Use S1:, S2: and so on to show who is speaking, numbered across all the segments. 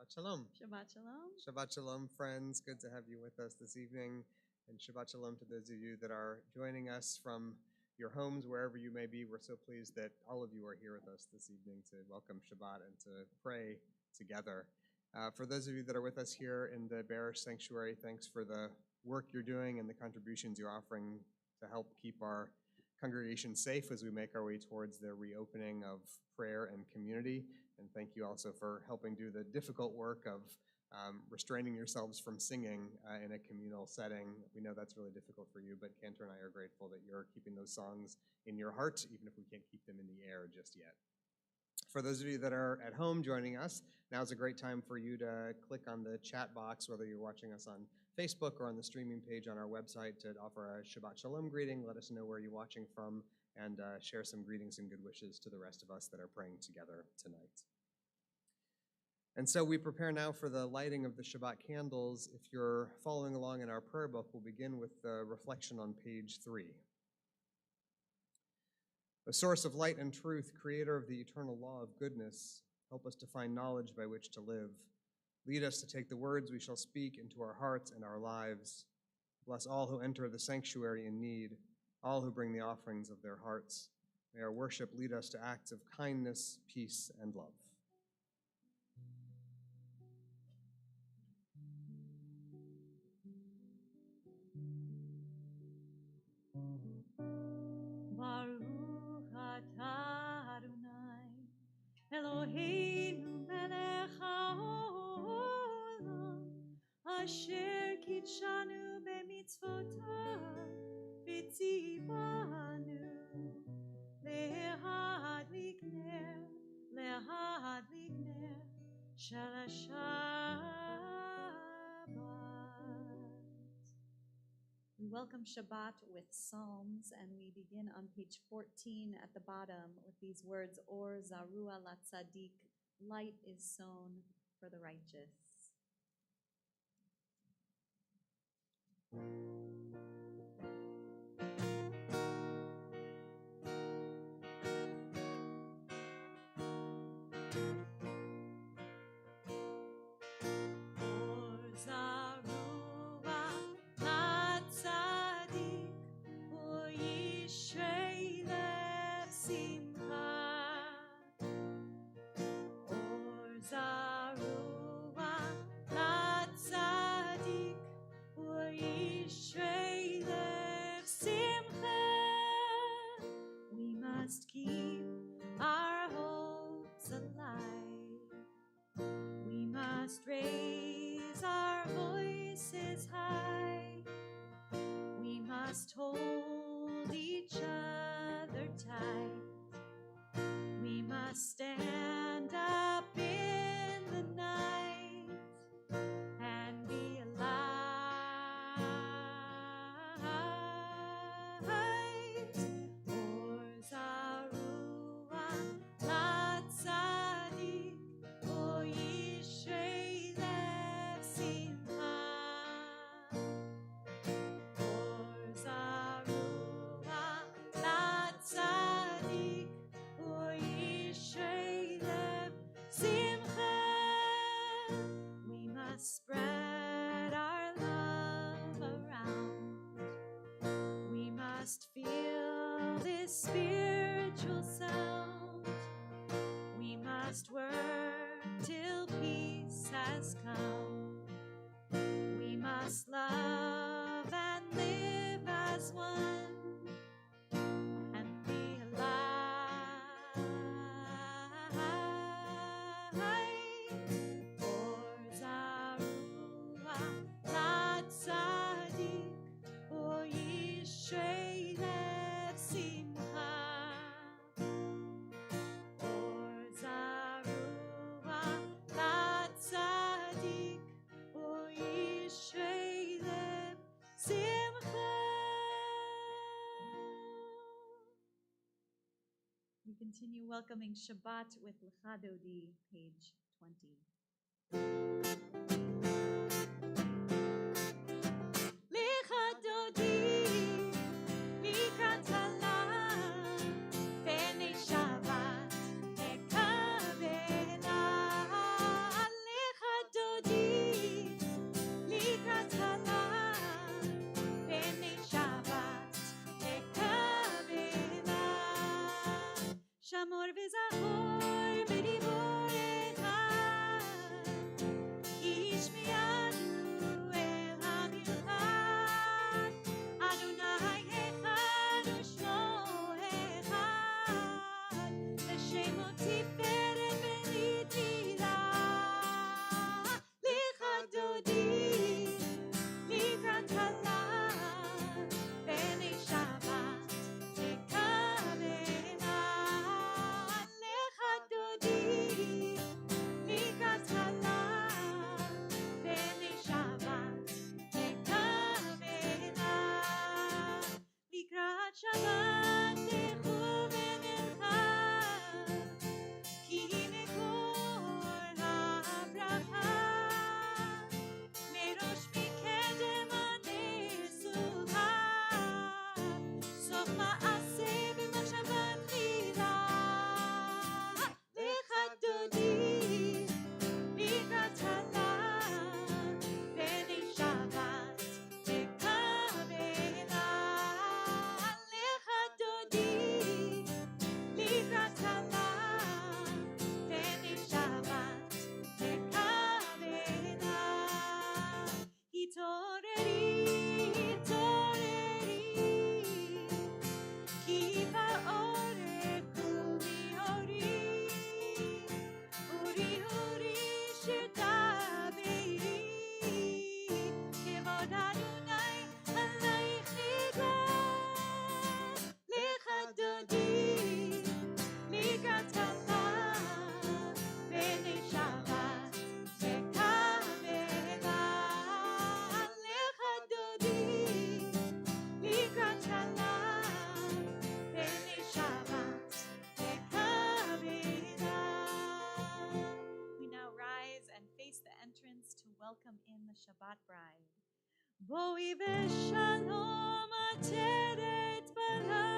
S1: Shabbat Shalom.
S2: Shabbat Shalom.
S1: Shabbat Shalom, friends. Good to have you with us this evening. And Shabbat Shalom to those of you that are joining us from your homes, wherever you may be. We're so pleased that all of you are here with us this evening to welcome Shabbat and to pray together. For those of you that are with us here in the Barish Sanctuary, thanks for the work you're doing and the contributions you're offering to help keep our congregation safe as we make our way towards the reopening of prayer and community. And thank you also for helping do the difficult work of restraining yourselves from singing in a communal setting. We know that's really difficult for you, but Cantor and I are grateful that you're keeping those songs in your heart, even if we can't keep them in the air just yet. For those of you that are at home joining us, now's a great time for you to click on the chat box, whether you're watching us on Facebook or on the streaming page on our website, to offer a Shabbat Shalom greeting. Let us know where you're watching from, and share some greetings and good wishes to the rest of us that are praying together tonight. And so we prepare now for the lighting of the Shabbat candles. If you're following along in our prayer book, we'll begin with the reflection on page 3. The source of light and truth, creator of the eternal law of goodness, help us to find knowledge by which to live. Lead us to take the words we shall speak into our hearts and our lives. Bless all who enter the sanctuary in need, all who bring the offerings of their hearts. May our worship lead us to acts of kindness, peace, and love.
S2: Baruch atah Adonai, Eloheinu melech haolam, asher kitshanu b'mitzvotav, v'tzivanu lehadlik ner shel Shabbat. We welcome Shabbat with psalms, and we begin on page 14 at the bottom with these words, Or Zarua Latzadik, light is sown for the righteous. Raise our voices high. We must hold each other tight. We must stand up in the night and be light. Or Zarua Latzadik, O Yishrei Lev Simcha. Or must spread our love around. We must feel this spiritual sound. We must work till peace has come. We must love and live as one and be alive. Or Zarua Latzadik, or Yishrei Lev Simcha. Or Zarua Latzadik, or Yishrei Lev Simcha. We continue welcoming Shabbat with Lecha Dodi, page 20. Lecha Dodi, Likrat Halam, B'nei Shabbat, Ekavela. Lecha Dodi, Likrat Halam, B'nei Shabbat, Ekavela. Shamor v'zachor b'dibor echad, Yishmianu el hamilchad. Adonai echad u'shmo echad, L'shemo tiferet v'nitila. Lecha Dodi, Likrat Halam, B'nei Shabbat, Ekavela. Lecha Dodi, Likrat Halam, B'nei Shabbat, Ekavela. Likrat Shabbat techu v'nelcha, Ki מקור הברכה, מראש מקדם הנצוחה, סוף מעשה במחשבה תחילה. Lecha Dodi, Likrat Halam, B'nei Shabbat, Ekavela. Lecha Dodi, Likrat Halam, B'nei Shabbat, Ekavela. Hitoreri, hitoreri, Ki ba'orek umi ori, uri uri shir dabeiri, Kevod Adonai alayich nigla. Lecha Dodi, Likrat Halam, B'nei Shabbat, Ekavela. Lecha Dodi, Likrat Halam, B'nei Shabbat, Ekavela. We now rise and face the entrance to welcome in the Shabbat bride. Boi v'shalom ateret bala,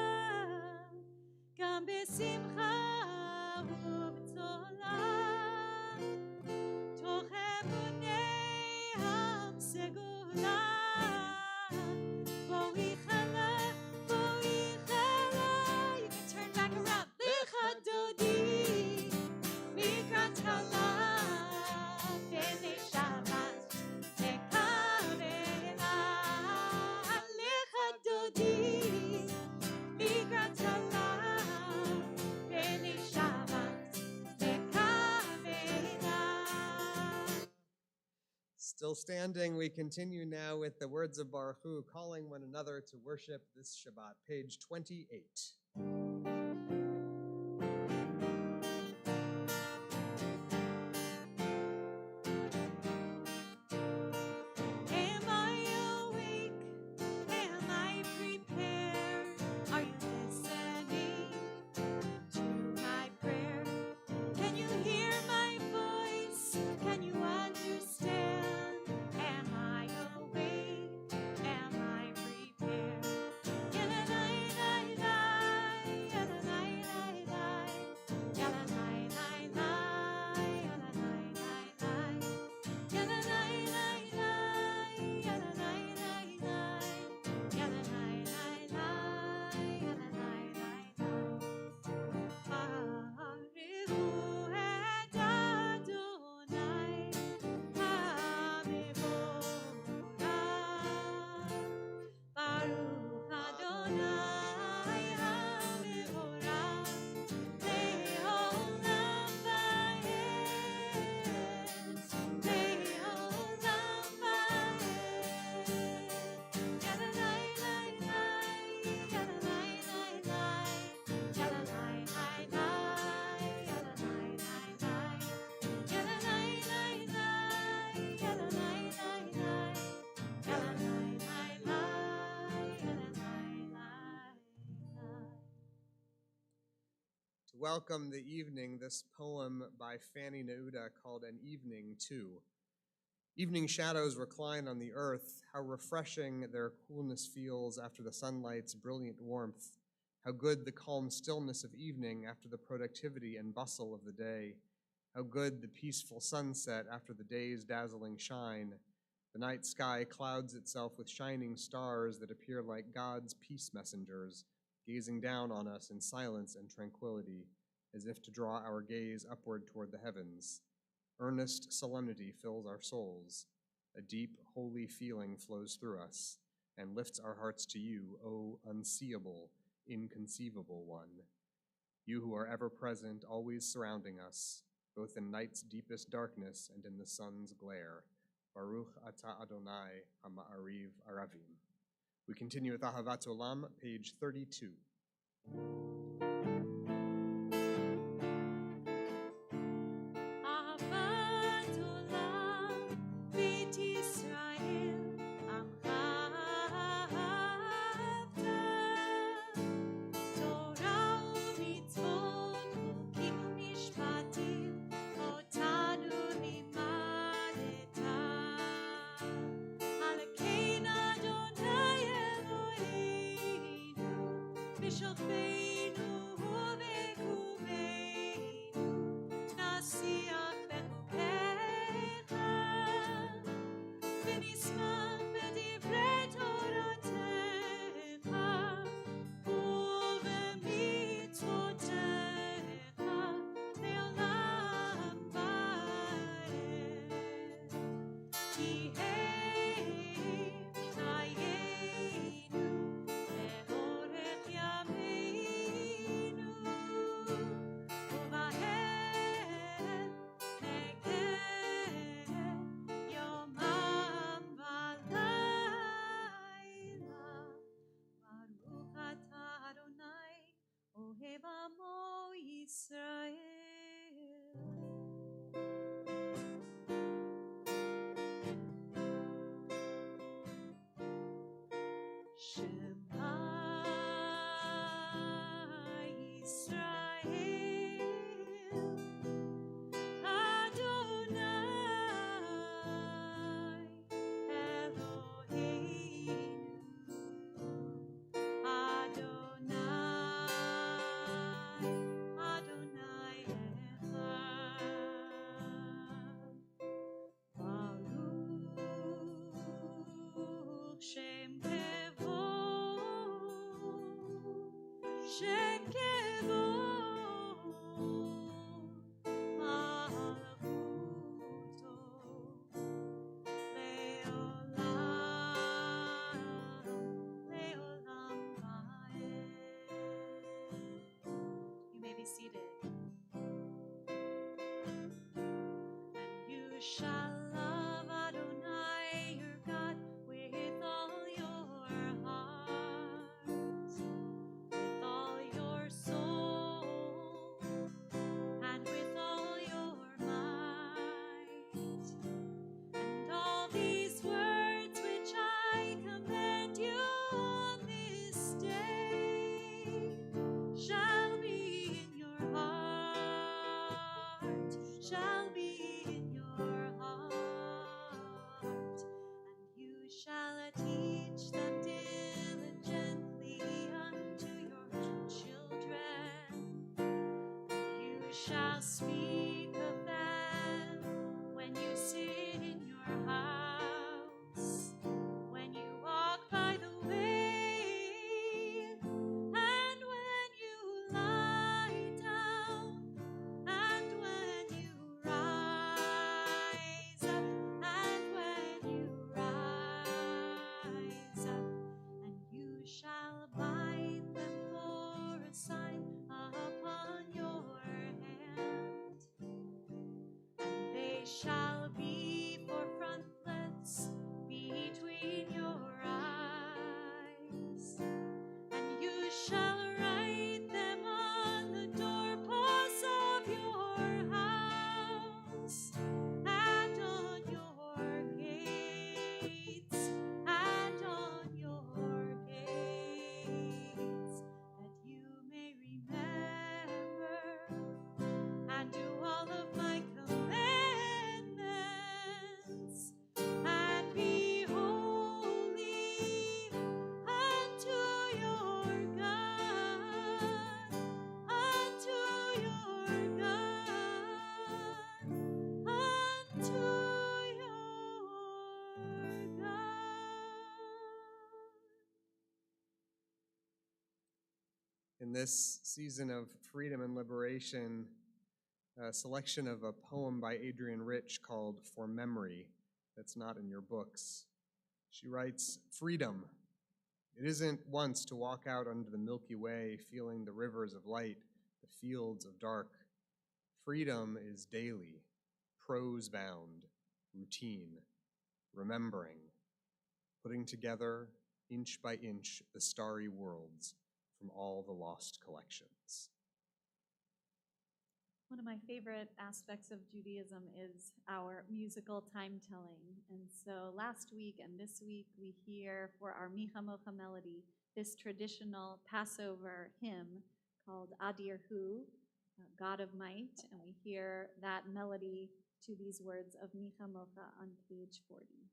S2: Gam b'simcha ובצולה, תוך אמוני הסגולה. בואי חלה, בואי חלה. You can turn back around. Lecha Dodi, Likrat Halam, B'nei Shabbat, Ekavela. Lecha Dodi, Likrat Halam, B'nei Shabbat, Ekavela.
S1: Still standing, we continue now with the words of Baruch Hu, calling one another to worship this Shabbat, page 28.
S2: Am I awake? Am I prepared? Are you listening to my prayer? Can you hear my voice? Can you understand? Am I awake? Am I prepared?
S1: welcome the evening, this poem by Fanny Neuda called An Evening Too. Evening shadows recline on the earth, how refreshing their coolness feels after the sunlight's brilliant warmth, how good the calm stillness of evening after the productivity and bustle of the day, how good the peaceful sunset after the day's dazzling shine. The night sky clouds itself with shining stars that appear like God's peace messengers, gazing down on us in silence and tranquility, as if to draw our gaze upward toward the heavens. Earnest solemnity fills our souls. A deep, holy feeling flows through us and lifts our hearts to you, O unseeable, inconceivable one. You who are ever present, always surrounding us, both in night's deepest darkness and in the sun's glare. Baruch Ata Adonai HaMa'ariv Aravim. We continue with Ahavat Olam, page 32. in this season of freedom and liberation, a selection of a poem by Adrienne Rich called For Memory that's not in your books. She writes, "Freedom. It isn't once to walk out under the Milky Way, feeling the rivers of light, the fields of dark. Freedom is daily, prose-bound, routine, remembering, putting together, inch by inch, the starry worlds from all the lost collections."
S2: One of my favorite aspects of Judaism is our musical time telling. And so last week and this week we hear for our Micha Mocha melody this traditional Passover hymn called Adir Hu, God of Might. And we hear that melody to these words of Micha Mocha on page 40.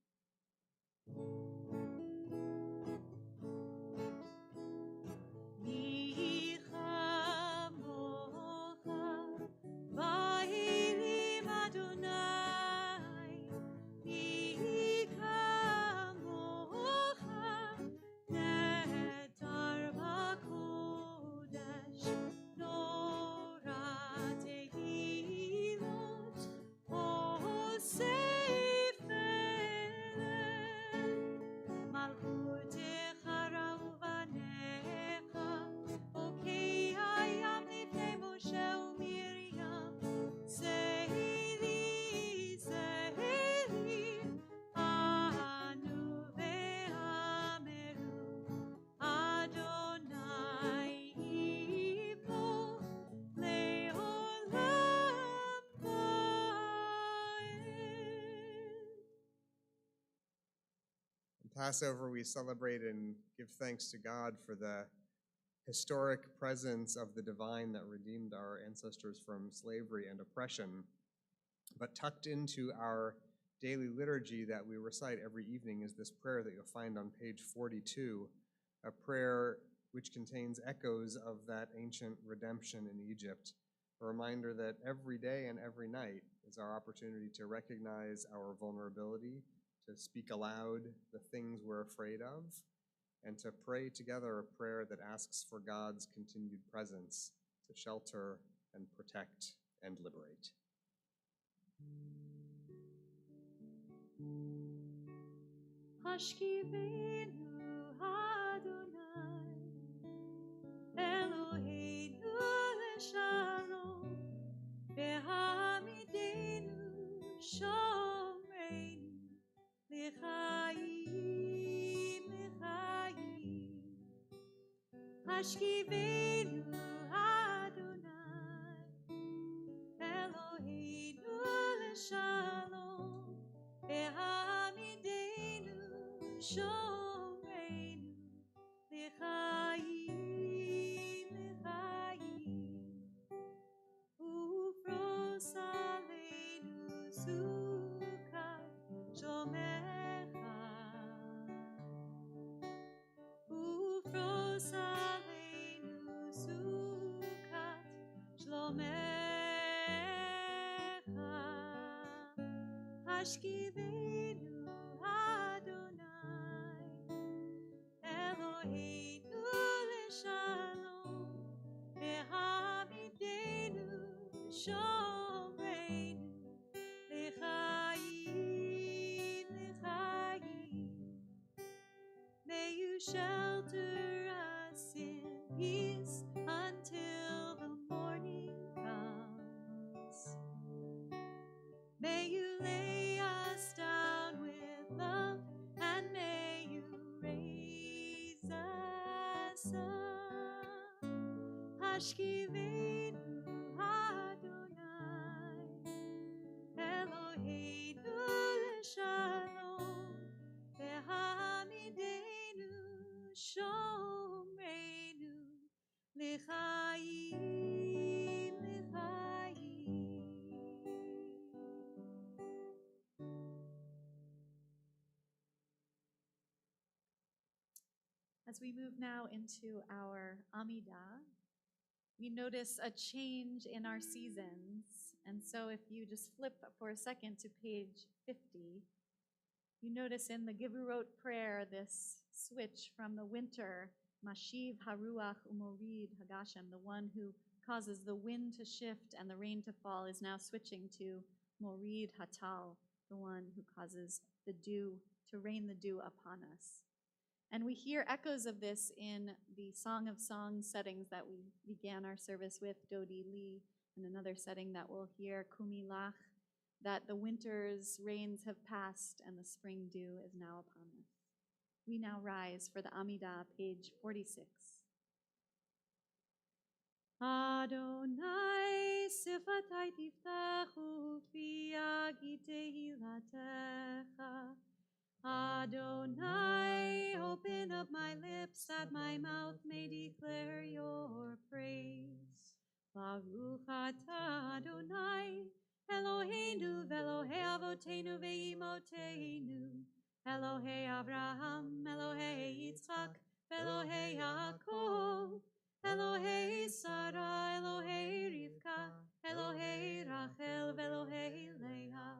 S1: Passover, we celebrate and give thanks to God for the historic presence of the divine that redeemed our ancestors from slavery and oppression. But tucked into our daily liturgy that we recite every evening is this prayer that you'll find on page 42, a prayer which contains echoes of that ancient redemption in Egypt, a reminder that every day and every night is our opportunity to recognize our vulnerability, to speak aloud the things we're afraid of, and to pray together a prayer that asks for God's continued presence to shelter and protect and liberate.
S2: Hashkivenu Adonai, Eloheinu leshalom, ve'hamidenu shomreinu, l'chaim, l'chaim. Hashkivenu Adonai, Eloheinu leshalom, ve'hamidenu shomreinu, l'chaim, l'chaim. Ufros aleinu sukat shomecha, ufros aleinu sukat shlomecha. Hashkivenu Adonai, Eloheinu leshalom, ve'hamidenu shomreinu, l'chaim, l'chaim. May you shelter us in peace until the morning comes. May you lay us down with love, and may you raise us up. Hashkivenu Adonai, Eloheinu leshalom, ve'hamidenu shomreinu, l'chaim, l'chaim. As we move now into our Amidah, we notice a change in our seasons. And so if you just flip for a second to page 50, you notice in the Gevurot prayer this switch from the winter Mashiv Haruach Umorid Hagashem, the one who causes the wind to shift and the rain to fall, is now switching to Morid Hatal, the one who causes the dew to rain the dew upon us. And we hear echoes of this in the Song of Songs settings that we began our service with, Dodi Li, and another setting that we'll hear, Kumilach, that the winter's rains have passed and the spring dew is now upon us. We now rise for the Amidah, page 46. Adonai sifatai tiftachu fi agi tehilatecha. Adonai, open up my lips that my mouth may declare your praise. Baruch atah Adonai, Eloheinu ve'Elohei avotenu ve'imotenu, Elohei Avraham, Elohei Yitzchak, Elohei Yaakov, Elohei Sarah, Elohei Rivka, Elohei Rachel, ve'Elohei Leah.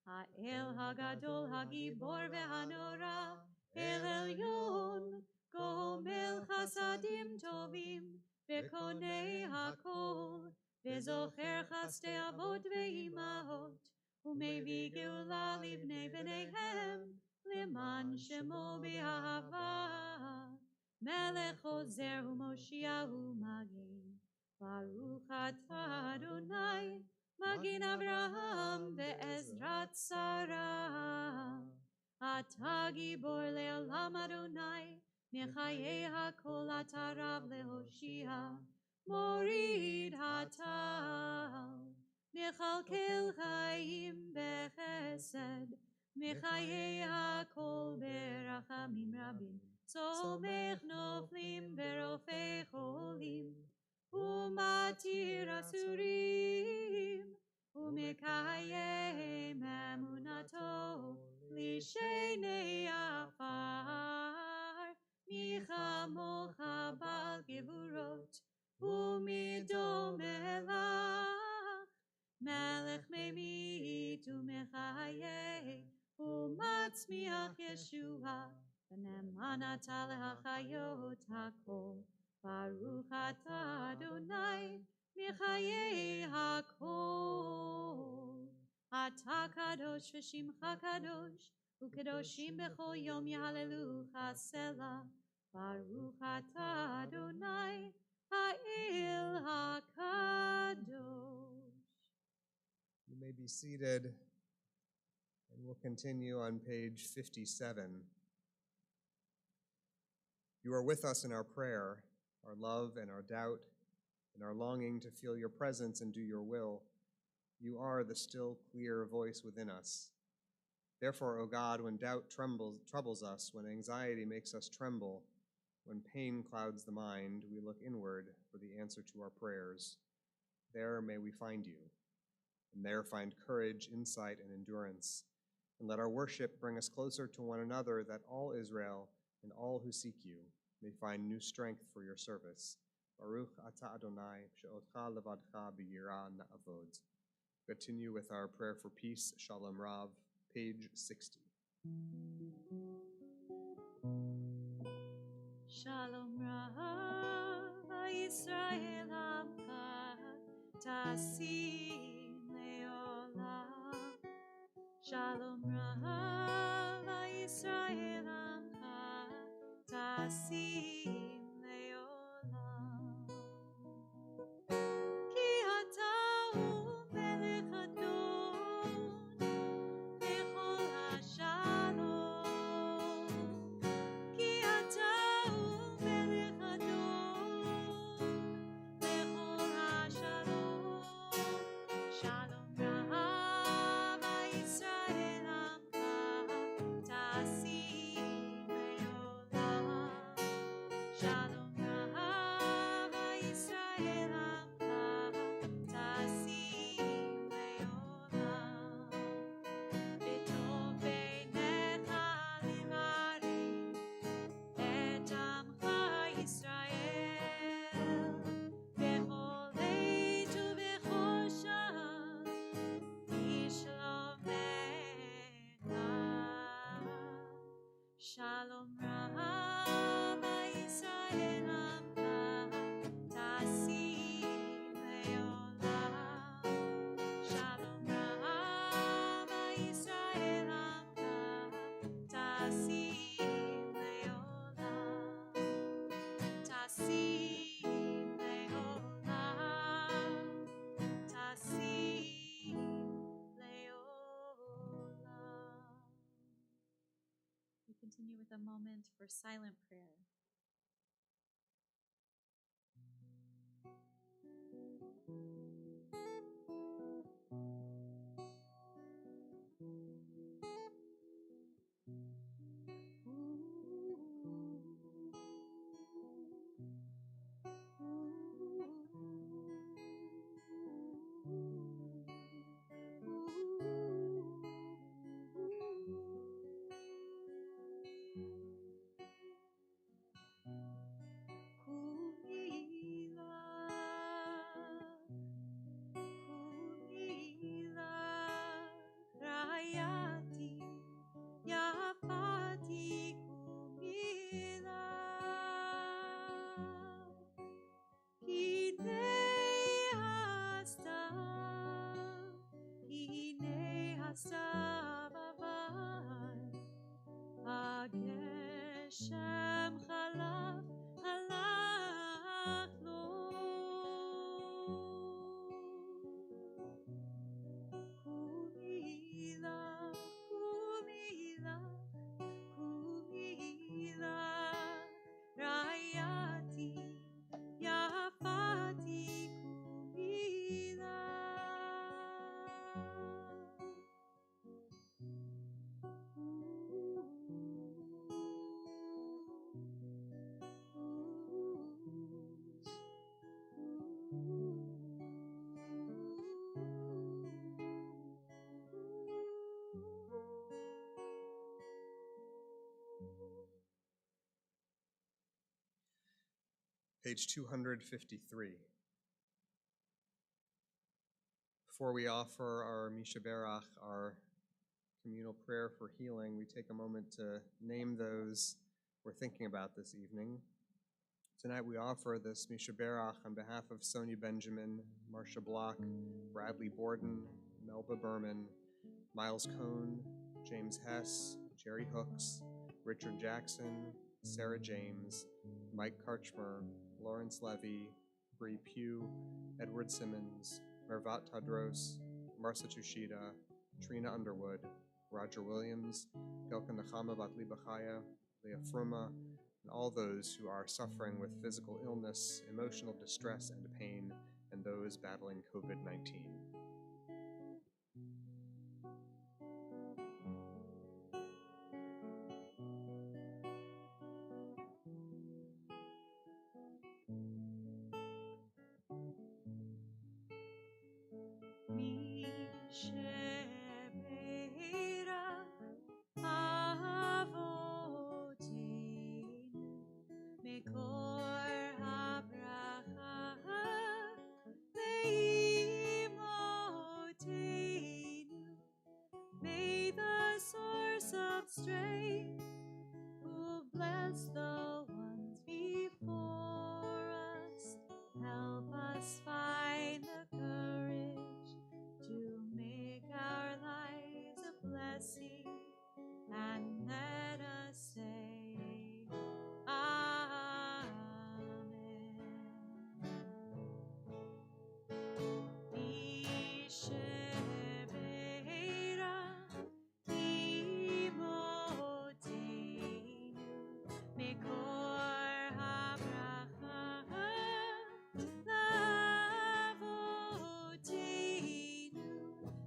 S2: האל הגדול, הגיבור והנורא, אל עליון, גומל חסדים טובים, וקונה הכל, וזוכר חסדי אבות ואימהות, ומביא גאולה לבני בניהם, למען שמו באהבה. מלך עוזר ומושיע ומגן, ברוך אתה אדוני, מגן אברהם ועזרת שרה. אתה גיבור לעולם אדוני, מחיי הכל אתה רב להושיע, מוריד הטל, מכלכל חיים בחסד, מחיי הכל ברחמים רבים, צומח נופלים ורופא חולים, ומתיר אסורים, ומקיים אמונתו לשני עפר. מי כמוך בעל גבורות ומדומה לך, מלך ממית ומחיה ומצמיח ישועה, ונאמן אתה להחיות הכל. ברוך אתה אדוני מחיי הכל. אתה קדוש ושמך קדוש, וקדושים בכל יום יהללוך סלה. ברוך אתה אדוני האל הקדוש.
S1: You may be seated, and we'll continue on page 57. You are with us in our prayer, our love and our doubt, and our longing to feel your presence and do your will. You are the still, clear voice within us. Therefore, O God, when doubt troubles us, when anxiety makes us tremble, when pain clouds the mind, we look inward for the answer to our prayers. There may we find you, and there find courage, insight, and endurance. And let our worship bring us closer to one another, that all Israel and all who seek you may find new strength for your service. Baruch atah Adonai, she'otcha levadcha b'yirah na'avod. Continue with our prayer for peace, Shalom Rav, page 60.
S2: Shalom Rav, Yisrael Amcha, Tasim Leolam. Shalom Rav, Yisrael Amcha, Tasim Leolam. Ki ata hu melech adon, bechol hashalom. Ki ata hu melech adon, bechol hashalom. Shalom Rav, Yisrael Amcha, Tasim Leolam. Shalom Rav, Yisrael Amcha, Tasim Leolam. B'tov beinecha livarim et amcha Yisrael, bechol עת ובכל שעה לשלומך. Shalom Rav, Yisrael continue with a moment for silent prayer. Shem Chalaf Halach Lo Kumila Kumila Kumila Rayati Yafati Kumila
S1: Page 253. Before we offer our Mishaberach, our communal prayer for healing, we take a moment to name those we're thinking about this evening. Tonight we offer this Mishaberach on behalf of Sonia Benjamin, Marcia Block, Bradley Borden, Melba Berman, Miles Cohn, James Hess, Jerry Hooks, Richard Jackson, Sarah James, Mike Karchmer, Lawrence Levy, Bree Pugh, Edward Simmons, Mervat Tadros, Marcia Tushida, Trina Underwood, Roger Williams, Gelka Nechama Batli Bachaya, Leah Fruma, and all those who are suffering with physical illness, emotional distress and pain, and those battling COVID-19.
S2: May the source of strength, who bless the ones before us, help us find the courage to make our lives a blessing, and let us say Amen.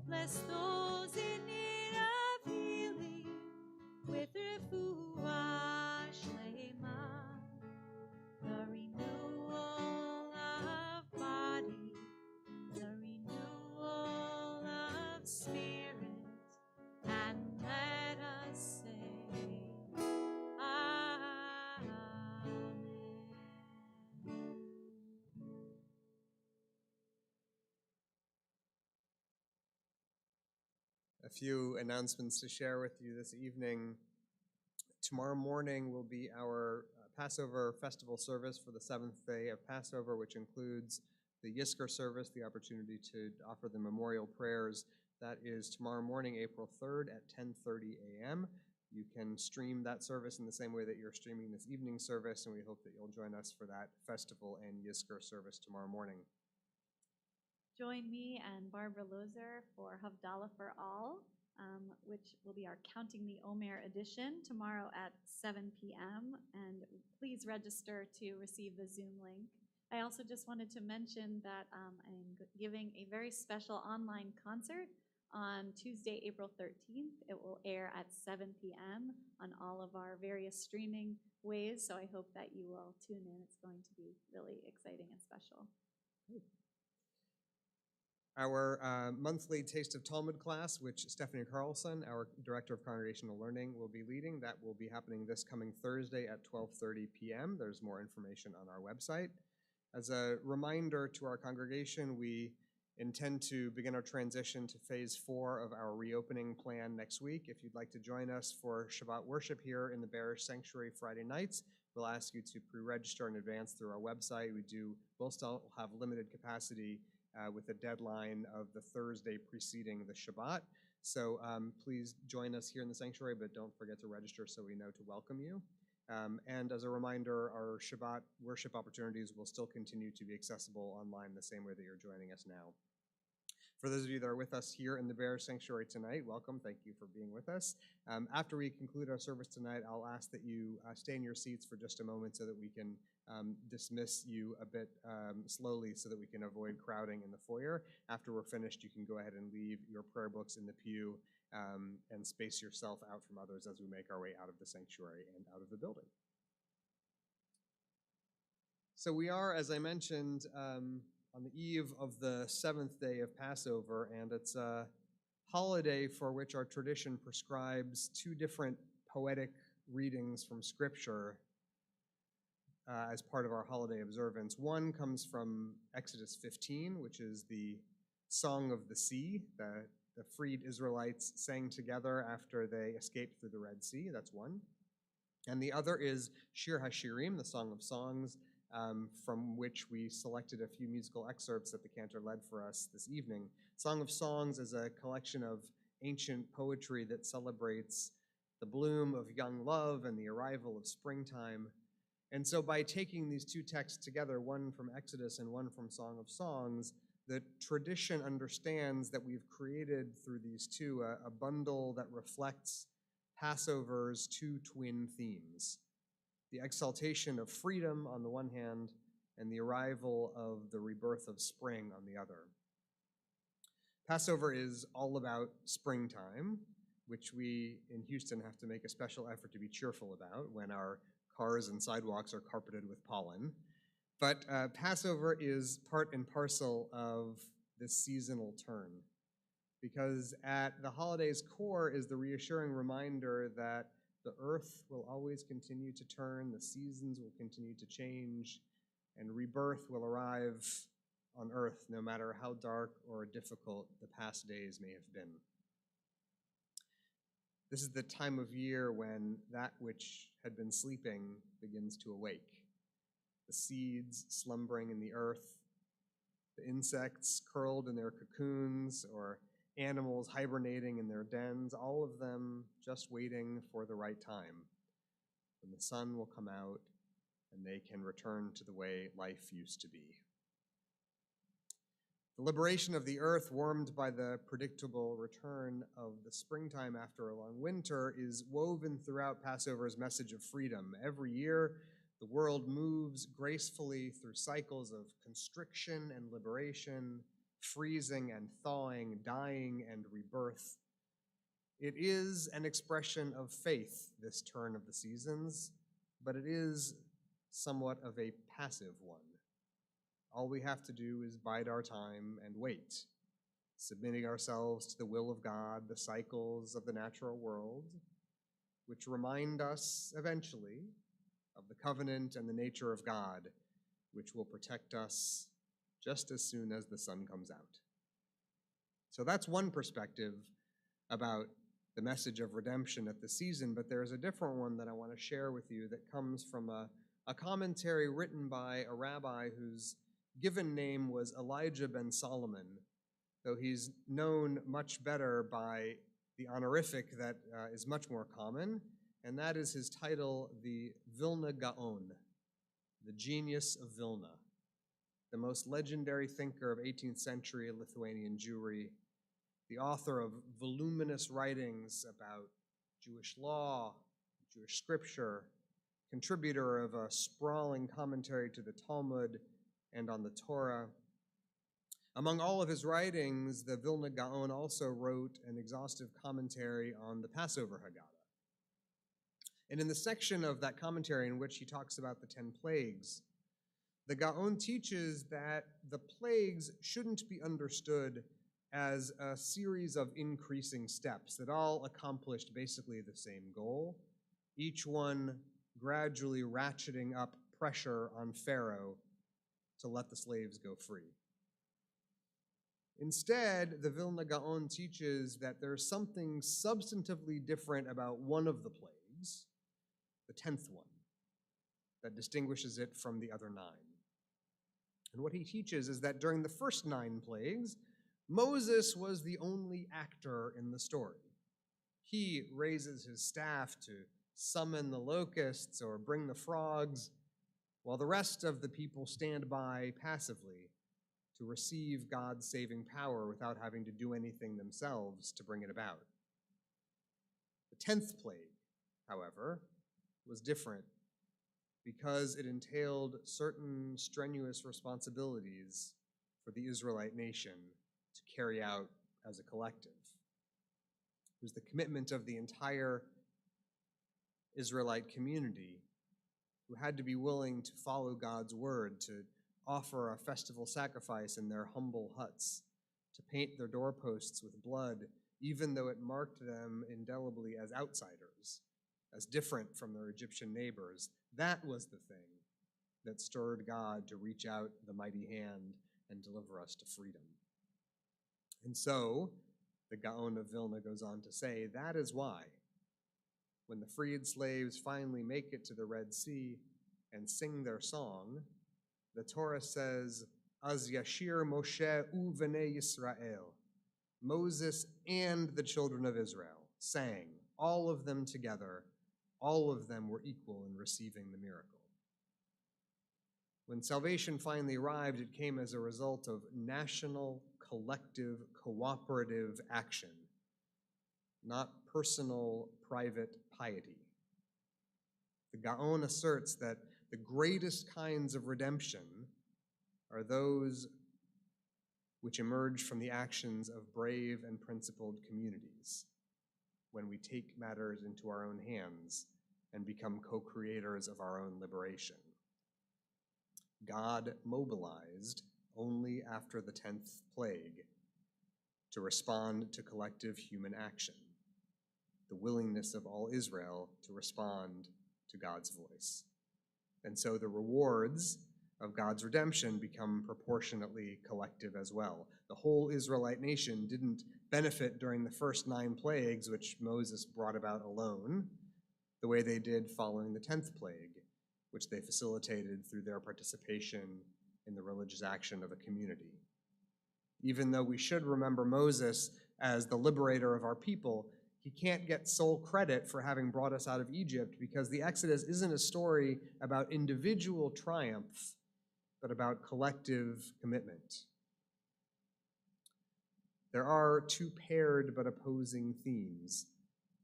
S2: Bless those in need of healing with refuah shlema, the renewal of body, the renewal of spirit, and let us say Amen.
S1: A few announcements to share with you this evening. Tomorrow morning will be our Passover festival service for the seventh day of Passover, which includes the Yizkor service, the opportunity to offer the memorial prayers. That is tomorrow morning, April 3rd at 10:30 a.m. You can stream that service in the same way that you're streaming this evening service, and we hope that you'll join us for that festival and Yizkor service tomorrow morning.
S2: Join me and Barbara Lozer for Havdalah for All which will be our Counting the Omer edition tomorrow at 7 p.m. And please register to receive the Zoom link. I also just wanted to mention that I'm giving a very special online concert on Tuesday, April 13th. It will air at 7 p.m. on all of our various streaming ways, so I hope that you will tune in. It's going to be really exciting and special.
S1: Our monthly Taste of Talmud class, which Stephanie Carlson, our Director of Congregational Learning, will be leading, that will be happening this coming Thursday at 12:30 p.m. There's more information on our website. As a reminder to our congregation, we intend to begin our transition to phase 4 of our reopening plan next week. If you'd like to join us for Shabbat worship here in the Barish Sanctuary Friday nights, we'll ask you to pre-register in advance through our website. We'll still have limited capacity with a deadline of the Thursday preceding the Shabbat. So please join us here in the sanctuary, but don't forget to register so we know to welcome you. And as a reminder, our Shabbat worship opportunities will still continue to be accessible online the same way that you're joining us now. For those of you that are with us here in the Bear Sanctuary tonight, welcome. Thank you for being with us. After we conclude our service tonight, I'll ask that you stay in your seats for just a moment so that we can dismiss you a bit slowly so that we can avoid crowding in the foyer. After we're finished, you can go ahead and leave your prayer books in the pew and space yourself out from others as we make our way out of the sanctuary and out of the building. So we are, as I mentioned, on the eve of the 7th day of Passover, and it's a holiday for which our tradition prescribes 2 different poetic readings from Scripture as part of our holiday observance. One comes from Exodus 15, which is the Song of the Sea, that the freed Israelites sang together after they escaped through the Red Sea. That's one. And the other is Shir HaShirim, the Song of Songs, from which we selected a few musical excerpts that the cantor led for us this evening. Song of Songs is a collection of ancient poetry that celebrates the bloom of young love and the arrival of springtime. And so by taking these 2 texts together, one from Exodus and one from Song of Songs, the tradition understands that we've created through these 2 a bundle that reflects Passover's 2 twin themes: the exaltation of freedom on the one hand, and the arrival of the rebirth of spring on the other. Passover is all about springtime, which we in Houston have to make a special effort to be cheerful about when our cars and sidewalks are carpeted with pollen. But Passover is part and parcel of this seasonal turn, because at the holiday's core is the reassuring reminder that the earth will always continue to turn, the seasons will continue to change, and rebirth will arrive on earth no matter how dark or difficult the past days may have been. This is the time of year when that which had been sleeping begins to awake. The seeds slumbering in the earth, the insects curled in their cocoons, or animals hibernating in their dens, all of them just waiting for the right time, when the sun will come out and they can return to the way life used to be. The liberation of the earth, warmed by the predictable return of the springtime after a long winter, is woven throughout Passover's message of freedom. Every year, the world moves gracefully through cycles of constriction and liberation, freezing and thawing, dying and rebirth. It is an expression of faith, this turn of the seasons, but it is somewhat of a passive one. All we have to do is bide our time and wait, submitting ourselves to the will of God, the cycles of the natural world, which remind us eventually of the covenant and the nature of God, which will protect us just as soon as the sun comes out. So that's one perspective about the message of redemption at the season, but there's a different one that I want to share with you that comes from a commentary written by a rabbi whose given name was Elijah ben Solomon, though he's known much better by the honorific that is much more common, and that is his title, the Vilna Gaon, the genius of Vilna, the most legendary thinker of 18th century Lithuanian Jewry, the author of voluminous writings about Jewish law, Jewish scripture, contributor of a sprawling commentary to the Talmud and on the Torah. Among all of his writings, the Vilna Gaon also wrote an exhaustive commentary on the Passover Haggadah. And in the section of that commentary in which he talks about the 10 plagues, the Gaon teaches that the plagues shouldn't be understood as a series of increasing steps that all accomplished basically the same goal, each one gradually ratcheting up pressure on Pharaoh to let the slaves go free. Instead, the Vilna Gaon teaches that there's something substantively different about one of the plagues, the 10th one, that distinguishes it from the other 9. And what he teaches is that during the first 9 plagues, Moses was the only actor in the story. He raises his staff to summon the locusts or bring the frogs, while the rest of the people stand by passively to receive God's saving power without having to do anything themselves to bring it about. The 10th plague, however, was different because it entailed certain strenuous responsibilities for the Israelite nation to carry out as a collective. It was the commitment of the entire Israelite community who had to be willing to follow God's word, to offer a festival sacrifice in their humble huts, to paint their doorposts with blood, even though it marked them indelibly as outsiders, as different from their Egyptian neighbors. That was the thing that stirred God to reach out the mighty hand and deliver us to freedom. And so, the Gaon of Vilna goes on to say, that is why, when the freed slaves finally make it to the Red Sea and sing their song, the Torah says, Az Yashir Moshe Uvnei Yisrael. Moses and the children of Israel sang, all of them together. All of them were equal in receiving the miracle. When salvation finally arrived, it came as a result of national, collective, cooperative action, not personal, private piety. The Gaon asserts that the greatest kinds of redemption are those which emerge from the actions of brave and principled communities, when we take matters into our own hands and become co-creators of our own liberation. God mobilized only after the 10th plague to respond to collective human action, the willingness of all Israel to respond to God's voice. And so the rewards of God's redemption become proportionately collective as well. The whole Israelite nation didn't benefit during the first 9 plagues, which Moses brought about alone, the way they did following the 10th plague, which they facilitated through their participation in the religious action of a community. Even though we should remember Moses as the liberator of our people, he can't get sole credit for having brought us out of Egypt, because the Exodus isn't a story about individual triumph, but about collective commitment. There are 2 paired but opposing themes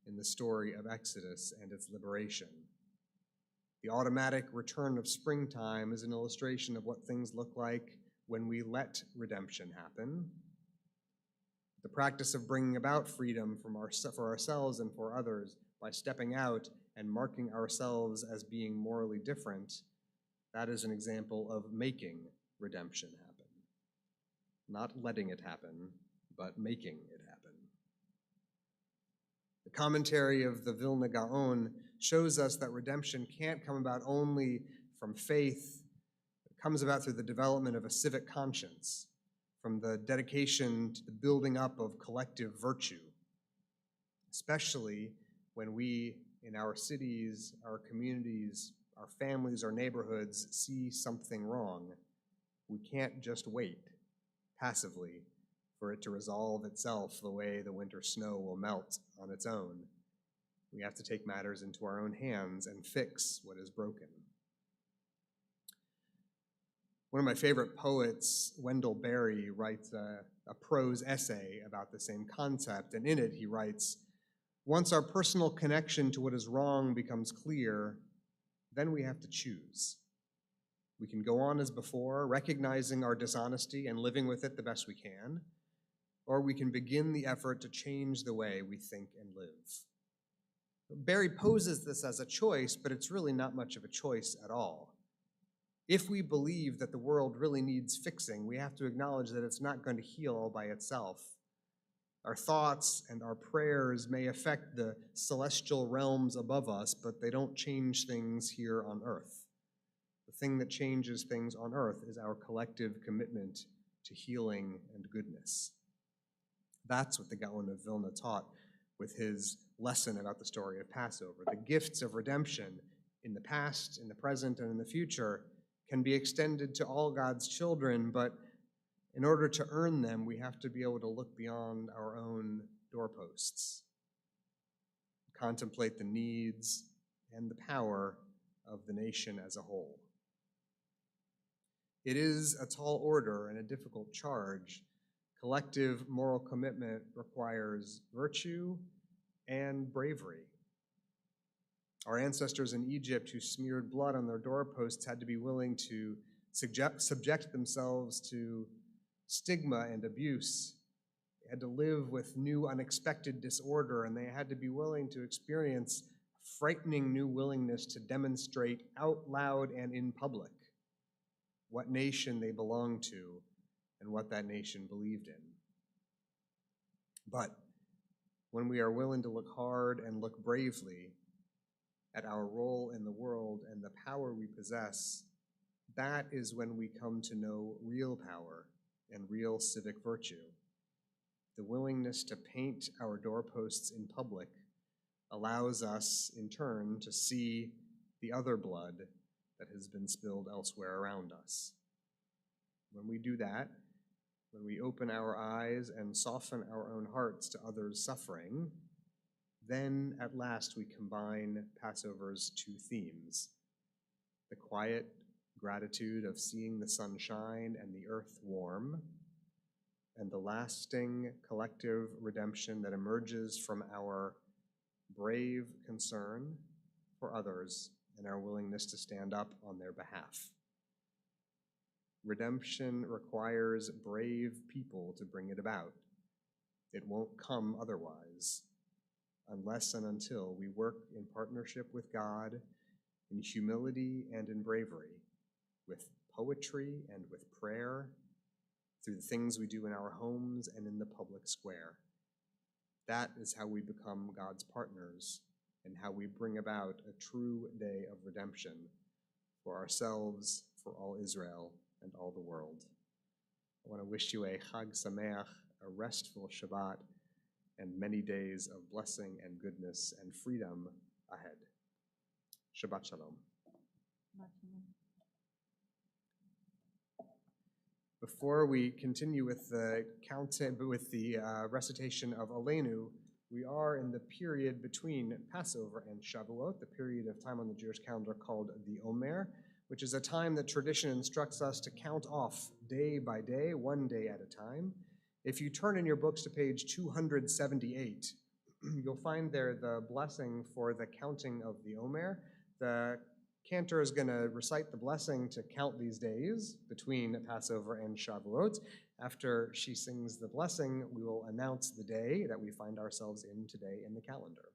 S1: in the story of Exodus and its liberation. The automatic return of springtime is an illustration of what things look like when we let redemption happen. The practice of bringing about freedom for ourselves and for others by stepping out and marking ourselves as being morally different, that is an example of making redemption happen. Not letting it happen, but making it happen. The commentary of the Vilna Gaon shows us that redemption can't come about only from faith. It comes about through the development of a civic conscience, from the dedication to the building up of collective virtue, especially when we, in our cities, our communities, our families, our neighborhoods, see something wrong. We can't just wait passively for it to resolve itself the way the winter snow will melt on its own. We have to take matters into our own hands and fix what is broken. One of my favorite poets, Wendell Berry, writes a prose essay about the same concept, and in it he writes, "Once our personal connection to what is wrong becomes clear, then we have to choose. We can go on as before, recognizing our dishonesty and living with it the best we can, or we can begin the effort to change the way we think and live." Berry poses this as a choice, but it's really not much of a choice at all. If we believe that the world really needs fixing, we have to acknowledge that it's not going to heal all by itself. Our thoughts and our prayers may affect the celestial realms above us, but they don't change things here on earth. The thing that changes things on earth is our collective commitment to healing and goodness. That's what the Gaon of Vilna taught with his lesson about the story of Passover. The gifts of redemption in the past, in the present, and in the future can be extended to all God's children, but in order to earn them, we have to be able to look beyond our own doorposts, contemplate the needs and the power of the nation as a whole. It is a tall order and a difficult charge. Collective moral commitment requires virtue and bravery. Our ancestors in Egypt who smeared blood on their doorposts had to be willing to subject themselves to stigma and abuse. They had to live with new unexpected disorder, and they had to be willing to experience frightening new willingness to demonstrate out loud and in public what nation they belonged to and what that nation believed in. But when we are willing to look hard and look bravely at our role in the world and the power we possess, that is when we come to know real power and real civic virtue. The willingness to paint our doorposts in public allows us, in turn, to see the other blood that has been spilled elsewhere around us. When we do that, when we open our eyes and soften our own hearts to others' suffering, then at last we combine Passover's two themes: the quiet gratitude of seeing the sun shine and the earth warm, and the lasting collective redemption that emerges from our brave concern for others and our willingness to stand up on their behalf. Redemption requires brave people to bring it about. It won't come otherwise, unless and until we work in partnership with God in humility and in bravery, with poetry and with prayer, through the things we do in our homes and in the public square. That is how we become God's partners and how we bring about a true day of redemption for ourselves, for all Israel, and all the world. I want to wish you a Chag Sameach, a restful Shabbat, and many days of blessing and goodness and freedom ahead. Shabbat Shalom. Before we continue with the recitation of Aleinu, we are in the period between Passover and Shavuot, the period of time on the Jewish calendar called the Omer, which is a time that tradition instructs us to count off day by day, one day at a time. If you turn in your books to page 278, you'll find there the blessing for the counting of the Omer. The cantor is going to recite the blessing to count these days between Passover and Shavuot. After she sings the blessing, we will announce the day that we find ourselves in today in the calendar.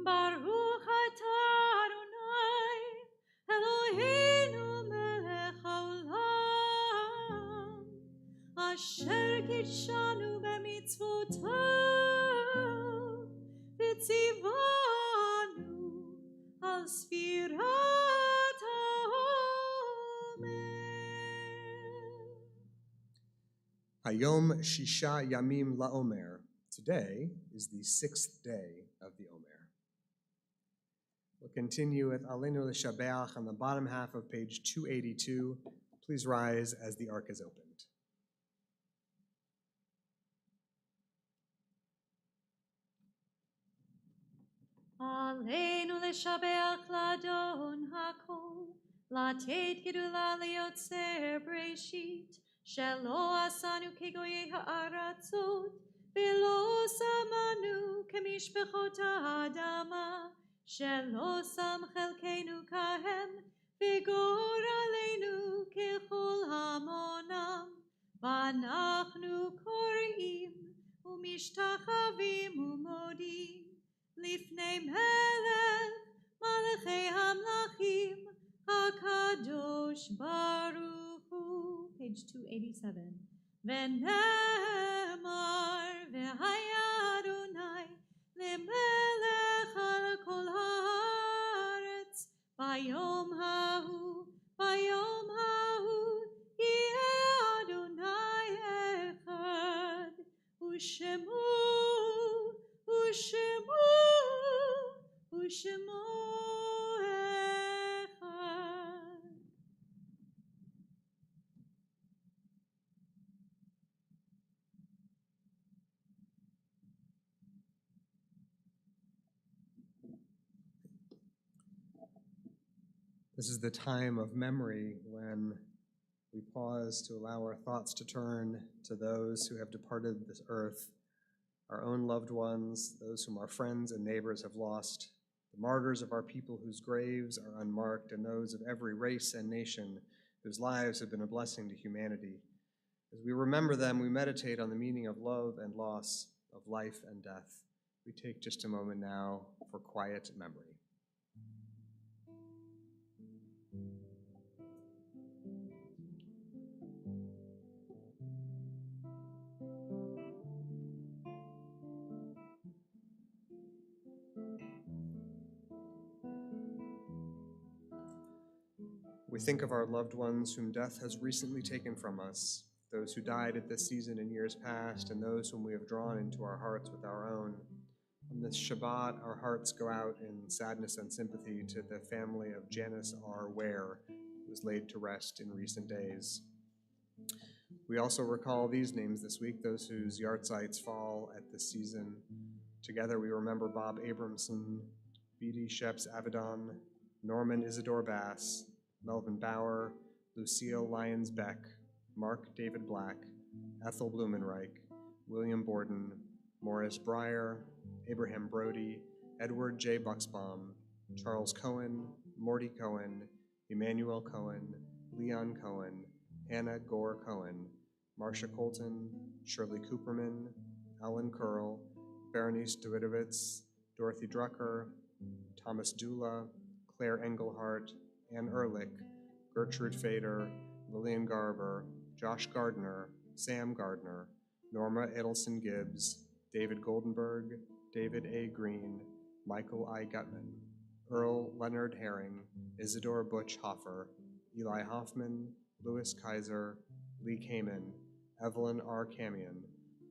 S2: Baruch atah Adonai Eloheinu melech haolam asher kidshanu b'mitzvotav v'tzivanu al sfirat haomer.
S1: Hayom Shisha Yamim LaOmer. Today is the 6th day of the Omer. We'll continue with Aleinu L'Shabeach on the bottom half of page 282. Please rise as the ark is opened.
S2: Aleinu L'Shabeach L'Adon HaKol, לתת גדולה ליוצר בראשית, שלא עשנו כגויי הארצות, ולא שמנו כמשפחות האדמה, שלא שם חלקנו כהם, וגורלנו ככל המונם. ואנחנו קוראים ומשתחווים ומודים לפני מלך מלכי המלכים הקדוש ברוך הוא. Page 287. ונאמר והיה אדוני למלך על כל הארץ ביום ההוא יהיה אדוני אחד ושמו אחד.
S1: This is the time of memory when we pause to allow our thoughts to turn to those who have departed this earth, our own loved ones, those whom our friends and neighbors have lost, the martyrs of our people whose graves are unmarked, and those of every race and nation whose lives have been a blessing to humanity. As we remember them, we meditate on the meaning of love and loss, of life and death. We take just a moment now for quiet memory. We think of our loved ones whom death has recently taken from us, those who died at this season in years past, and those whom we have drawn into our hearts with our own. On this Shabbat, our hearts go out in sadness and sympathy to the family of Janice R. Ware, who was laid to rest in recent days. We also recall these names this week, those whose yahrzeits fall at this season. Together we remember Bob Abramson, B.D. Sheps Avedon, Norman Isidore Bass, Melvin Bauer, Lucille Lyons Beck, Mark David Black, Ethel Blumenreich, William Borden, Morris Breyer, Abraham Brody, Edward J. Bucksbaum, Charles Cohen, Morty Cohen, Emmanuel Cohen, Leon Cohen, Hannah Gore Cohen, Marcia Colton, Shirley Cooperman, Alan Curl, Berenice Davidovitz, Dorothy Drucker, Thomas Dula, Claire Engelhardt, Ann Ehrlich, Gertrude Fader, Lillian Garber, Josh Gardner, Sam Gardner, Norma Edelson Gibbs, David Goldenberg, David A. Green, Michael I. Gutman, Earl Leonard Herring, Isidore Butch Hoffer, Eli Hoffman, Louis Kaiser, Lee Kamen, Evelyn R. Camion,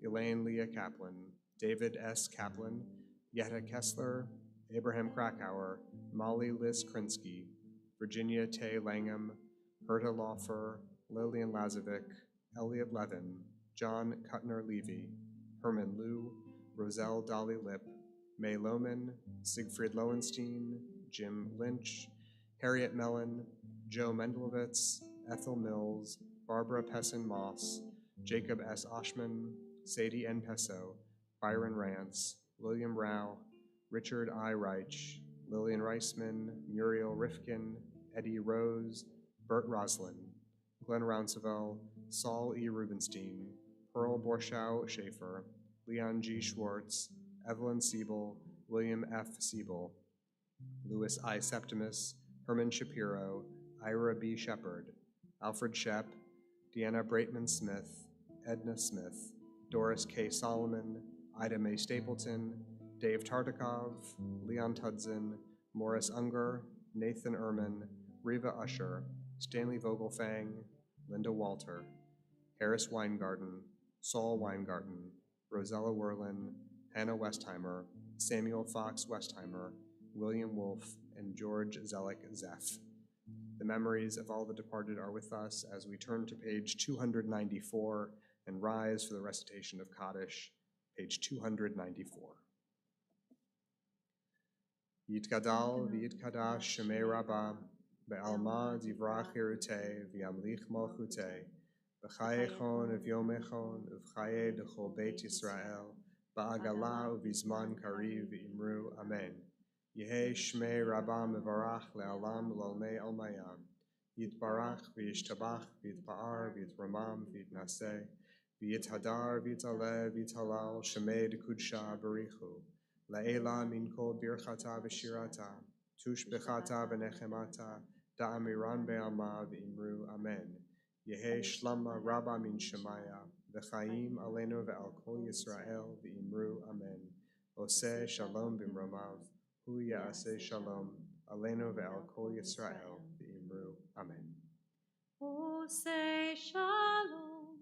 S1: Elaine Leah Kaplan, David S. Kaplan, Yetta Kessler, Abraham Krakauer, Molly Liz Krinsky, Virginia Tay Langham, Herta Laufer, Lillian Lazovic, Elliot Levin, John Kuttner Levy, Herman Liu, Roselle Dolly Lip, May Lohman, Siegfried Lowenstein, Jim Lynch, Harriet Mellon, Joe Mendelowitz, Ethel Mills, Barbara Pessin Moss, Jacob S. Oshman, Sadie N. Pesso, Byron Rance, William Rao, Richard I. Reich, Lillian Reisman, Muriel Rifkin, Eddie Rose, Bert Roslin, Glenn Rounceville, Saul E. Rubenstein, Pearl Borschow Schaefer, Leon G. Schwartz, Evelyn Siebel, William F. Siebel, Louis I. Septimus, Herman Shapiro, Ira B. Shepard, Alfred Shep, Deanna Braitman Smith, Edna Smith, Doris K. Solomon, Ida Mae Stapleton, Dave Tartikoff, Leon Tudson, Morris Unger, Nathan Ehrman, Reva Usher, Stanley Vogelfang, Linda Walter, Harris Weingarten, Saul Weingarten, Rosella Werlin, Hannah Westheimer, Samuel Fox Westheimer, William Wolfe, and George Zellick Zeff. The memories of all the departed are with us as we turn to page 294 and rise for the recitation of Kaddish, page 294. Yitgadal v'yitkadash Shemei Rabbah, Be'alma divrach irute v'yamlich malchute. V'chayechon v'yomechon v'chaye d'chol Beit Yisrael. Ba'agala u'vizman kariv v'imru. Amen. Yehe shmei rabba mevarach le'alam l'olmei almayam. Yitbarach v'yishtabach v'yitpa'ar v'yitramam v'yitnaseh. V'yithadar v'yitale v'yitalal shemei d'kudsha barichu. La'ela min kol birchata v'shirata. Tush bechata v'nechemata. Da'amiran be'alma v'imru. Amen. Yehe shlama rabba min shemaya. V'chaim alenu ve'al kol Yisrael v'imru. Amen. Oseh shalom b'mromav. Hu ya'aseh shalom. Alenu ve'al kol Yisrael v'imru. Amen.
S2: Oseh shalom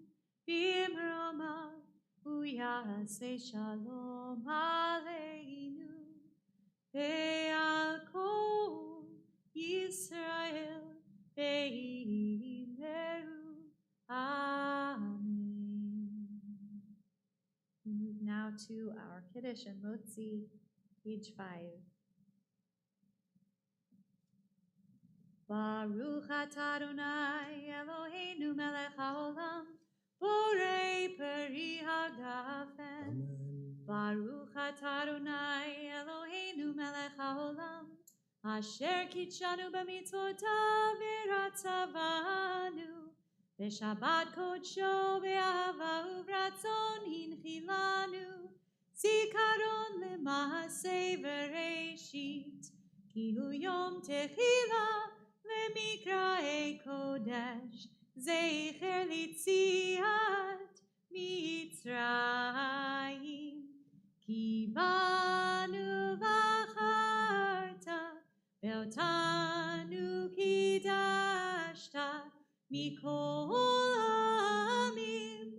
S2: b'mromav. Hu ya'aseh shalom aleinu. Ve'al kol Yisrael ve'imru. Amen. We move now to our Kiddush and Motzi, page 5. Baruch atah Adonai Eloheinu melech haolam, borei peri hagafen. Baruch atah Adonai Eloheinu melech haolam, asher kitshanu b'mitzvotav v'ratzavanu, v'shabbat kodsho be'ahava u'vratzon hinchilanu, zikaron lema'aseh v'reishit, ki hu yom techila Lemikra kodesh, zecher litziat Mitzrayim, ki banu v'acharta, ve'otanu kidashta, mikol ha'amim,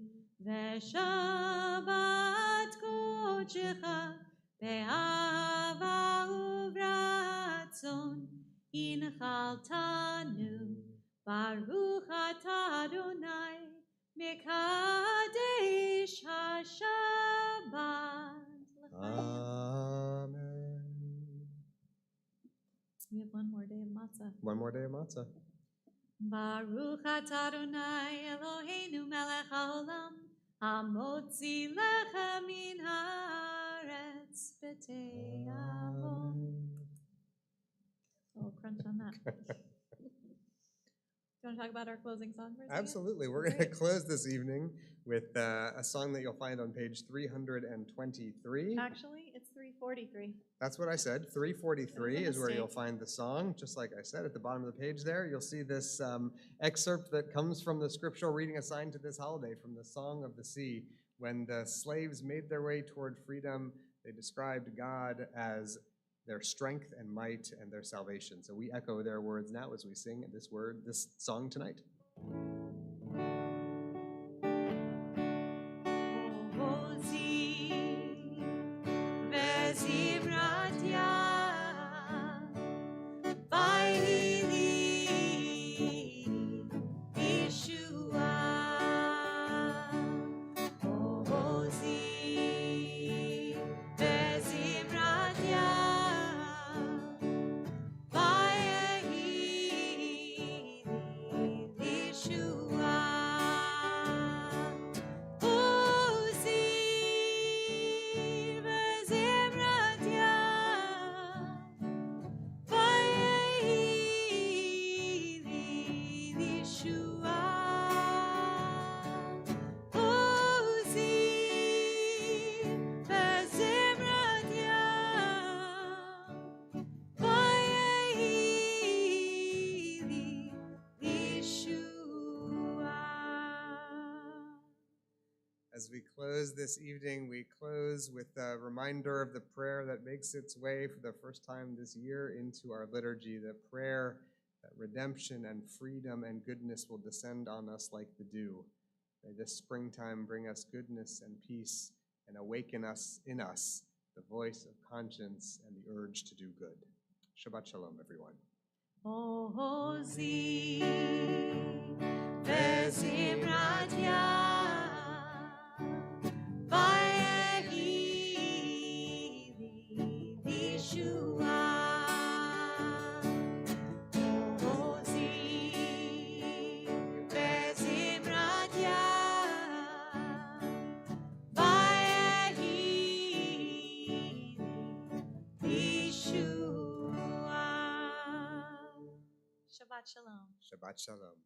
S2: ve'shabbat kodecha, be'ahava u'vratzon, Inchaltanu, Baruch atah Adonai, Mekadesh HaShabbat.
S1: Amen.
S2: We have one more day of matzah.
S1: One more day of matzah.
S2: Baruch atah Adonai Eloheinu melech haolam, hamotzi lechem min haaretz b'tei avon. Oh, crunch on that. Do you want to talk about our closing song for a second?
S1: Absolutely. We're going to close this evening with a song that you'll find on page 323.
S2: Actually, it's 343.
S1: That's what I said. 343
S2: It was a
S1: is where you'll
S2: mistake.
S1: find the song. Just like I said, at the bottom of the page there, you'll see this excerpt that comes from the scriptural reading assigned to this holiday from the Song of the Sea. When the slaves made their way toward freedom, they described God as their strength and might and their salvation. So we echo their words now as we sing this song tonight. As we close this evening, we close with a reminder of the prayer that makes its way for the first time this year into our liturgy, the prayer that redemption and freedom and goodness will descend on us like the dew. May this springtime bring us goodness and peace and awaken us in us the voice of conscience and the urge to do good. Shabbat Shalom, everyone.
S2: Ozi vezimrat yad va'ehi li Yeshua. Shabbat Shalom.
S1: Shabbat Shalom.